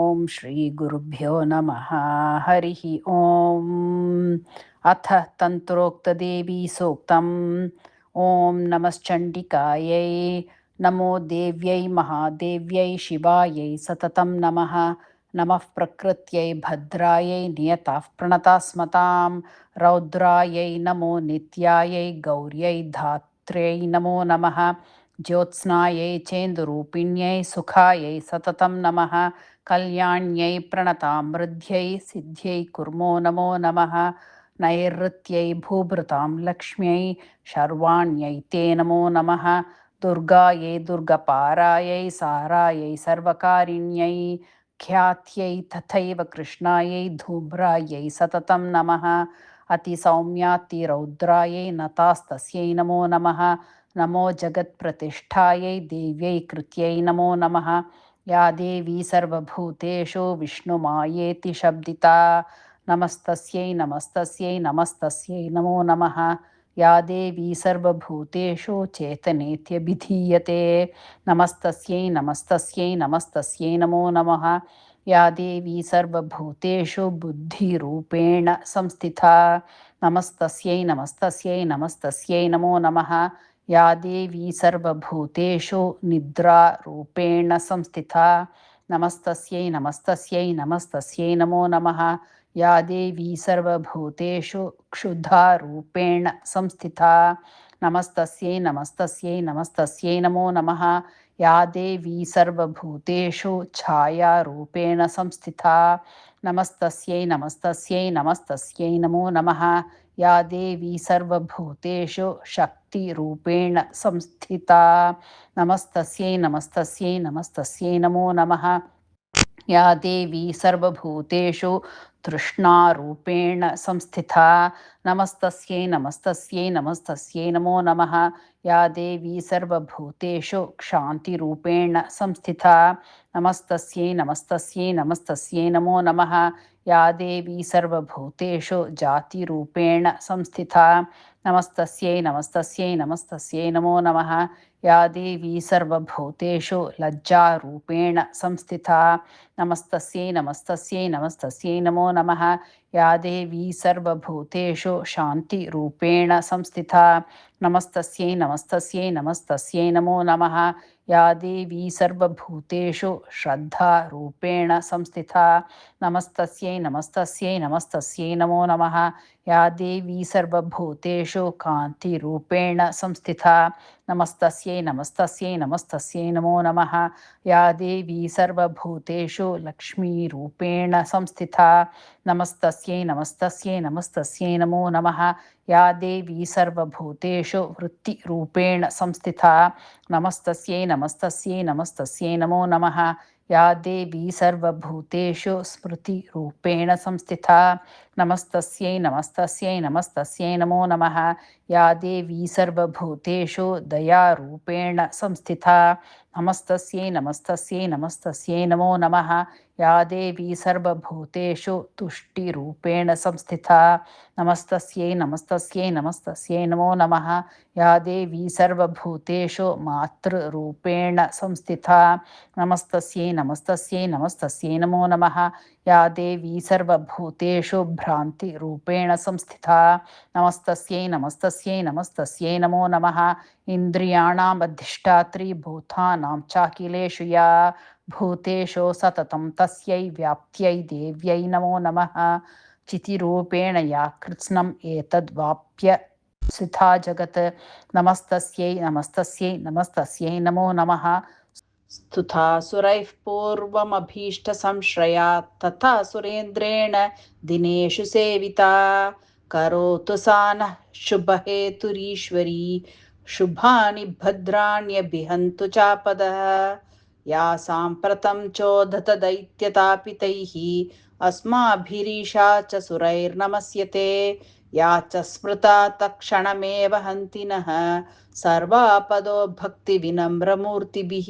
ॐ श्रीगुरुभ्यो नमः। हरिः ॐ। अथ तन्त्रोक्तदेवी सूक्तम्। ॐ नमश्चण्डिकायै नमो देव्यै महादेव्यै शिवायै सततं नमः। नमः प्रकृत्यै भद्रायै नियताः प्रणतास्मतां रौद्रायै नमो नित्यायै गौर्यै धात्र्यै नमो नमः। ज्योत्स्नायै चेन्दुरूपिण्यै सुखायै सततं नमः। कल्याण्यै प्रणतां मृद्ध्यै सिद्ध्यै कुर्मो नमो नमः। नैऋत्यै भूभृतां लक्ष्म्यै शर्वाण्यै ते नमो नमः। दुर्गायै दुर्गपारायै सारायै सर्वकारिण्यै ख्यात्यै तथैव कृष्णायै धूम्रायै सततं नमः। अतिसौम्यातिरौद्रायै नतास्तस्यै नमो नमः। नमो जगत्प्रतिष्ठायै देव्यै कृत्यै नमो नमः। या देवी सर्वभूतेषु विष्णुमायेति शब्दिता नमस्तस्यै नमस्तस्यै नमस्तस्यै नमो नमः। या देवी सर्वभूतेषु चेतनेत्यभिधीयते नमस्तस्यै नमस्तस्यै नमस्तस्यै नमो नमः। या देवी सर्वभूतेषु बुद्धिरूपेण संस्थिता नमस्तस्यै नमस्तस्यै नमस्तस्यै नमो नमः। या देवी सर्वभूतेषु निद्रारूपेण संस्थिता नमस्तस्यै नमस्तस्यै नमस्तस्यै नमो नमः। या देवी सर्वभूतेषु क्षुधारूपेण संस्थिता नमस्तस्यै नमस्तस्यै नमस्तस्यै नमो नमः। या देवी सर्वभूतेषु छायारूपेण संस्थिता नमस्तस्यै नमस्तस्यै नमस्तस्यै नमो नमः। या देवी सर्वभूतेषु शक्तिरूपेण संस्थिता नमस्तस्यै नमस्तस्यै नमस्तस्यै नमो नमः। या देवी सर्वभूतेषु तृष्णारूपेण संस्थिता नमस्तस्यै नमस्तस्यै नमस्तस्यै नमो नमः। या देवी सर्वभूतेषु क्षान्तिरूपेण संस्थिता नमस्तस्यै नमस्तस्यै नमस्तस्यै नमो नमः। या देवी सर्वभूतेषु जातिरूपेण संस्थिता नमस्तस्यै नमस्तस्यै नमस्तस्यै नमो नमः। या देवी सर्वभूतेषु लज्जारूपेण संस्थिता नमस्तस्यै नमस्तस्यै नमस्तस्यै नमो नमः। या देवी सर्वभूतेषु शान्तिरूपेण संस्थिता नमस्तस्यै नमस्तस्यै नमस्तस्यै नमो नमः। या देवी सर्वभूतेषु श्रद्धारूपेण संस्थिता नमस्तस्यै नमस्तस्यै नमस्तस्यै नमो नमः। या देवी सर्वभूतेषु कान्तिरूपेण संस्थिता नमस्तस्यै नमस्तस्यै नमस्तस्यै नमो नमः। या देवी सर्वभूतेषु लक्ष्मीरूपेण संस्थिता नमस्तस्यै नमस्तस्यै नमस्तस्यै नमो नमः। या देवी सर्वभूतेषु वृत्तिरूपेण संस्थिता नमस्तस्यै नमस्तस्यै नमस्तस्यै नमो नमः। या देवी सर्वभूतेषु स्मृतिरूपेण संस्थिता नमस्तस्यै नमस्तस्यै नमस्तस्यै नमो नमः। या देवी सर्वभूतेषु दयारूपेण संस्थिता नमस्तस्यै नमस्तस्यै नमस्तस्यै नमो नमः। या देवी सर्वभूतेषु तुष्टिरूपेण संस्थिता नमस्तस्यै नमस्तस्यै नमस्तस्यै नमो नमः। या देवी सर्वभूतेषु मातृरूपेण संस्थिता नमस्तस्यै नमस्तस्यै नमस्तस्यै नमो नमः। या देवी सर्वभूतेषु भ्रान्तिरूपेण संस्थिता नमस्तस्यै नमस्तस्यै नमस्तस्यै नमो नमः। इन्द्रियाणाम् अधिष्ठात्री भूतानां चाखिलेषु या भूतेषु सततं तस्यै व्याप्त्यै देव्यै नमो नमः। चितिरूपेण या कृत्स्नम् एतद्वाप्य सिथा जगत् नमस्तस्यै नमस्तस्यै नमस्तस्यै नमो नमः। स्तुता सुरैः पूर्वमभीष्टसंश्रया तथा सुरेन्द्रेण दिनेषु सेविता करोतु सा नः शुभहेतुरीश्वरी शुभानि भद्राण्यभिहन्तु चापदः। या साम्प्रतं चोदत दैत्यतापितैः अस्माभिरीशा च सुरैर्नमस्यते या च स्मृता तत्क्षणमेव हन्ति नः सर्वापदो भक्तिविनम्रमूर्तिभिः।